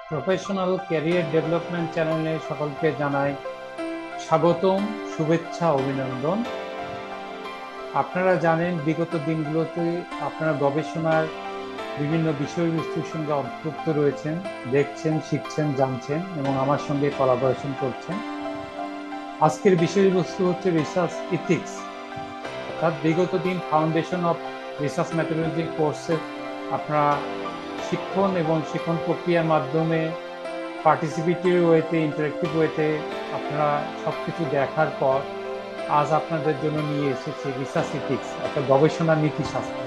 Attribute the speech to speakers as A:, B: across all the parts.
A: Professional career development চ্যানেলে সকলকে জানাই স্বাগতম, শুভেচ্ছা, অভিনন্দন। আপনারা জানেন বিগত দিনগুলোতে আপনারা গবেষণার বিভিন্ন বিষয়বস্তুর সঙ্গে অন্তর্ভুক্ত রয়েছেন, দেখছেন, শিখছেন, জানছেন এবং আমার সঙ্গে কোলাবোরেশন করছেন। আজকের বিষয়বস্তু হচ্ছে রিসার্চ ইথিক্স, অর্থাৎ বিগত দিন ফাউন্ডেশন অফ রিসার্চ মেথোডোলজি কোর্সে আপনারা শিক্ষণ এবং শিক্ষণ প্রক্রিয়ার মাধ্যমে পার্টিসিপেটিভ ওয়েতে, ইন্টারেক্টিভ ওয়েতে আপনারা সবকিছু দেখার পর আজ আপনাদের জন্য নিয়ে এসেছি রিসার্চ ইথিক্স, অর্থাৎ গবেষণা নীতিশাস্ত্র।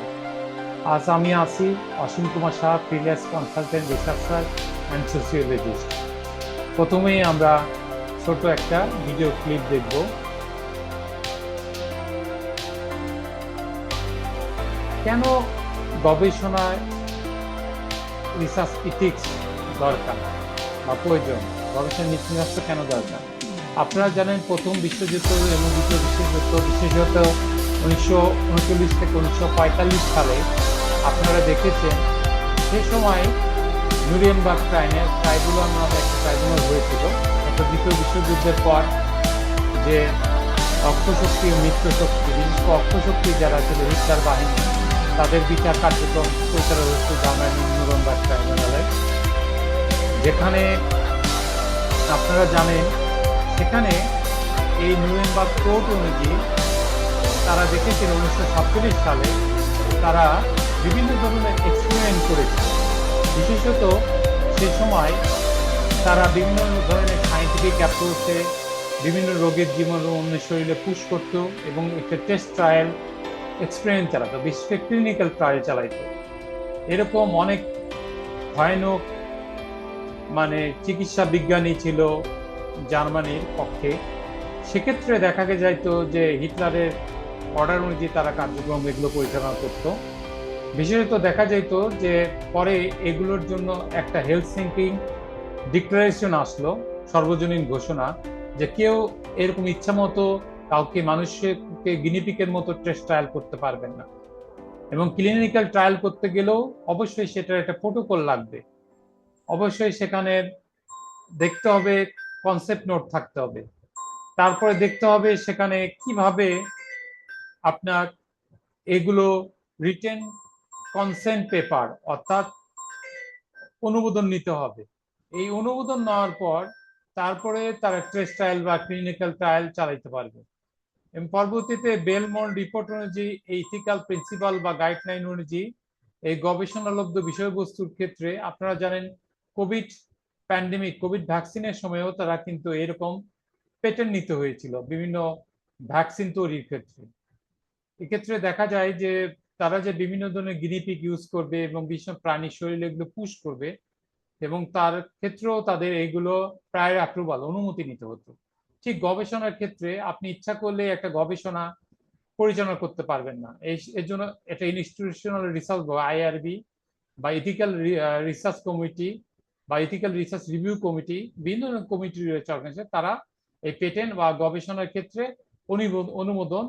A: আজ আমি আছি Asim Kumar Shah, freelance consultant, researcher and sociologist. প্রথমেই আমরা ছোট একটা ভিডিও ক্লিপ দেখব। কেন গবেষণায় রিসার্চ ইথিক্স দরকার বা প্রয়োজন, গবেষণা নীতিশাস্ত্র কেন দরকার? আপনারা জানেন প্রথম বিশ্বযুদ্ধ এবং দ্বিতীয় বিশ্বযুদ্ধ, বিশেষত 1939 থেকে 1945 সালে আপনারা দেখেছেন সে সময় নুরেমবার্গ ট্রাইব্যুনাল নামে একটা ট্রাইব্যুনাল হয়েছিল। একটা দ্বিতীয় বিশ্বযুদ্ধের পর যে অক্ষশক্তি ও মিত্রশক্তি, বিশেষ করে অক্ষশক্তি যারা ছিল হিটলার বাহিনী, তাদের বিচার কার্যক্রম পরিচালনা হচ্ছে জার্মানি নুরেমবার্গ ট্রাইব্যুনালে। যেখানে আপনারা জানেন সেখানে এই নুরেমবার্গ কোড অনুযায়ী তারা দেখেছিল 1947 সালে তারা বিভিন্ন ধরনের এক্সপেরিমেন্ট করেছে। বিশেষত সে সময় তারা বিভিন্ন ধরনের সায়েন্টিফিক অ্যাপ্রোচে বিভিন্ন রোগের জীবন অন্যের শরীরে পুশ করত এবং একটা টেস্ট ট্রায়াল এক্সপেরিমেন্ট চালাতো, বিশেষ করে ক্লিনিক্যাল ট্রায়াল চালাইতো। এরকম অনেক ভয়ানক চিকিৎসা বিজ্ঞানী ছিল জার্মানির পক্ষে। সেক্ষেত্রে দেখা যাইত যে হিটলারের অর্ডার অনুযায়ী তারা কার্যক্রম এগুলো পরিচালনা করত। বিশেষত দেখা যেত যে পরে এগুলোর জন্য একটা হেলসিঙ্কি ডিক্লারেশন আসলো, সর্বজনীন ঘোষণা, যে কেউ এরকম ইচ্ছা মতো কাউকে মানুষকে গিনিপিকের মতো টেস্ট ট্রায়াল করতে পারবেন না, এবং ক্লিনিক্যাল ট্রায়াল করতে গেলেও অবশ্যই সেটার একটা প্রোটোকল লাগবে। অবশ্যই সেখানে দেখতে হবে, কনসেপ্ট নোট থাকতে হবে। তারপরে দেখতে হবে সেখানে কিভাবে আপনার এগুলো রিটেন কনসেন্ট পেপার, অর্থাৎ অনুমোদন নিতে হবে। এই অনুমোদন নেওয়ার পর তারপরে তারা টেস্ট ট্রায়াল বা ক্লিনিক্যাল ট্রায়াল চালাইতে পারবে। এবং পরবর্তীতে বেলমন্ট রিপোর্ট অনুযায়ী এই ইথিক্যাল প্রিন্সিপাল বা গাইডলাইন অনুযায়ী এই গবেষণালব্ধ বিষয়বস্তুর ক্ষেত্রে আপনারা জানেন কোভিড প্যান্ডেমিক, কোভিড ভ্যাকসিনের সময়ও তারা কিন্তু এরকম পেটেন্ট নিতে হয়েছিল বিভিন্ন ভ্যাকসিন তৈরির ক্ষেত্রে। এক্ষেত্রে দেখা যায় যে তারা যে বিভিন্ন ধরনের গিনিপিগ ইউজ করবে এবং বিভিন্ন প্রাণীর শরীরে এগুলো পুশ করবে, এবং তার ক্ষেত্রেও তাদের এগুলো প্রায়র অ্যাপ্রুভাল, অনুমতি নিতে হতো। ঠিক গবেষণার ক্ষেত্রে আপনি ইচ্ছা করলে একটা গবেষণা পরিচালনা করতে পারবেন না। এর জন্য একটা ইনস্টিটিউশনাল রিসার্চ বা আইআরবি বা ইথিক্যাল রিসার্চ কমিটি বা ইথিক্যাল রিসার্চ রিভিউ কমিটি, বিভিন্ন কমিটি রয়েছে অর্গানাইজেশন, তারা এই পেটেন্ট বা গবেষণার ক্ষেত্রে অনুমোদন